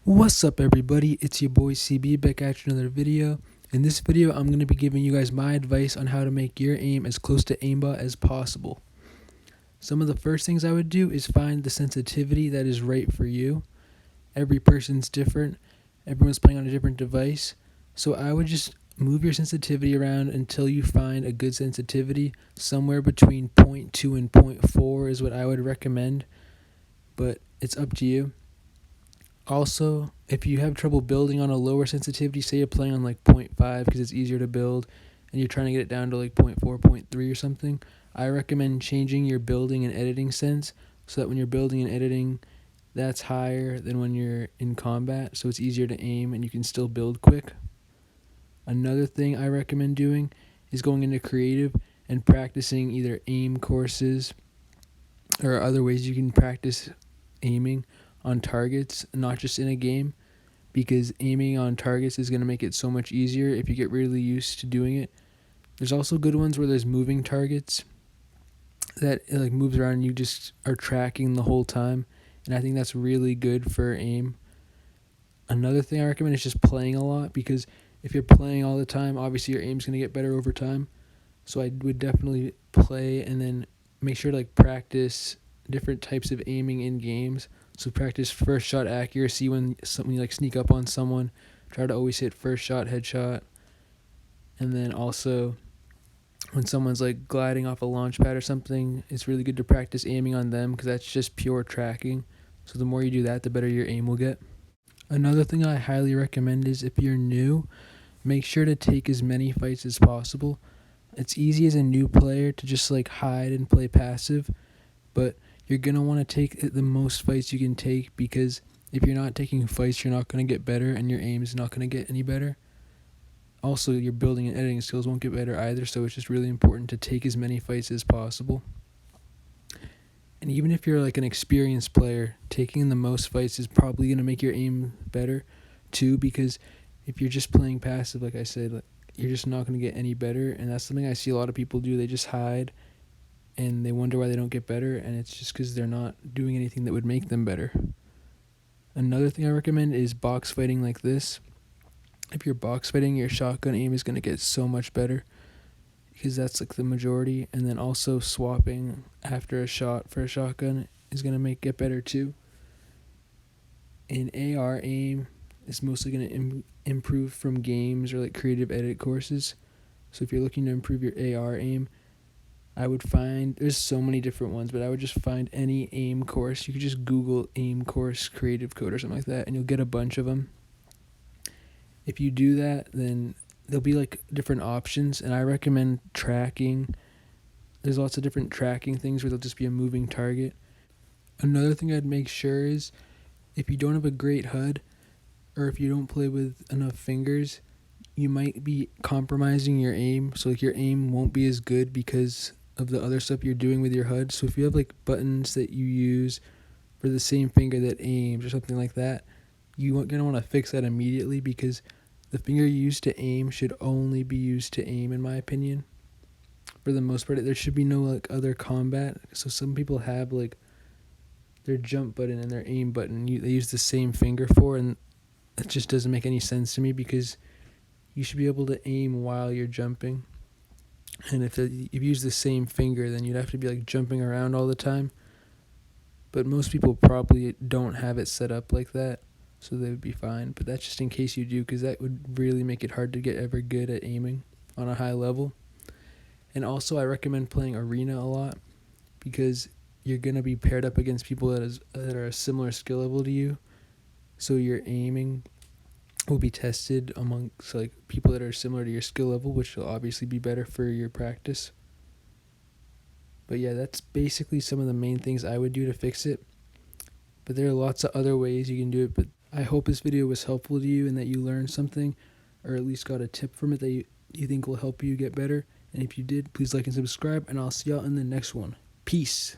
What's up everybody, it's your boy CB back at you another video. In this video I'm going to be giving you guys my advice on how to make your aim as close to aimbot as possible. Some of the first things I would do is find the sensitivity that is right for you. Every person's different, everyone's playing on a different device, so I would just move your sensitivity around until you find a good sensitivity. Somewhere between 0.2 and 0.4 is what I would recommend, but it's up to you. Also, if you have trouble building on a lower sensitivity, say you're playing on like 0.5 because it's easier to build and you're trying to get it down to like 0.4, 0.3 or something, I recommend changing your building and editing sense so that when you're building and editing, that's higher than when you're in combat, so it's easier to aim and you can still build quick. Another thing I recommend doing is going into creative and practicing either aim courses or other ways you can practice aiming on targets, not just in a game, because aiming on targets is going to make it so much easier if you get really used to doing it. There's also good ones where there's moving targets that like moves around and you just are tracking the whole time, and I think that's really good for aim. Another thing I recommend is just playing a lot, because if you're playing all the time, obviously your aim's going to get better over time. So I would definitely play and then make sure to like practice different types of aiming in games. So practice first shot accuracy when you like sneak up on someone. Try to always hit first shot headshot. And then also when someone's like gliding off a launch pad or something, it's really good to practice aiming on them because that's just pure tracking. So the more you do that, the better your aim will get. Another thing I highly recommend is if you're new, make sure to take as many fights as possible. It's easy as a new player to just like hide and play passive, but you're going to want to take the most fights you can take, because if you're not taking fights, you're not going to get better and your aim is not going to get any better. Also, your building and editing skills won't get better either, so it's just really important to take as many fights as possible. And even if you're like an experienced player, taking the most fights is probably going to make your aim better too, because if you're just playing passive, like I said, you're just not going to get any better, and that's something I see a lot of people do. They just hide and they wonder why they don't get better, and it's just because they're not doing anything that would make them better. Another thing I recommend is box fighting like this. If you're box fighting, your shotgun aim is going to get so much better, because that's like the majority, and then also swapping after a shot for a shotgun is going to get better too. In AR, aim is mostly going to improve from games or like creative edit courses. So if you're looking to improve your AR aim, I would find, there's so many different ones, but I would just find any aim course. You could just Google aim course creative code or something like that, and you'll get a bunch of them. If you do that, then there'll be like different options, and I recommend tracking. There's lots of different tracking things where there'll just be a moving target. Another thing I'd make sure is if you don't have a great HUD, or if you don't play with enough fingers, you might be compromising your aim. So like your aim won't be as good because of the other stuff you're doing with your HUD. So if you have like buttons that you use for the same finger that aims or something like that, you're going to want to fix that immediately, because the finger you use to aim should only be used to aim, in my opinion. For the most part, there should be no like other combat. So some people have like their jump button and their aim button they use the same finger for, and it just doesn't make any sense to me, because you should be able to aim while you're jumping. And if you use the same finger, then you'd have to be like jumping around all the time. But most people probably don't have it set up like that, so they would be fine. But that's just in case you do, because that would really make it hard to get ever good at aiming on a high level. And also I recommend playing arena a lot, because you're going to be paired up against people that are a similar skill level to you. So your aiming will be tested amongst like people that are similar to your skill level, which will obviously be better for your practice. But yeah, that's basically some of the main things I would do to fix it. But there are lots of other ways you can do it. But I hope this video was helpful to you and that you learned something, or at least got a tip from it that you think will help you get better. And if you did, please like and subscribe, and I'll see y'all in the next one. Peace.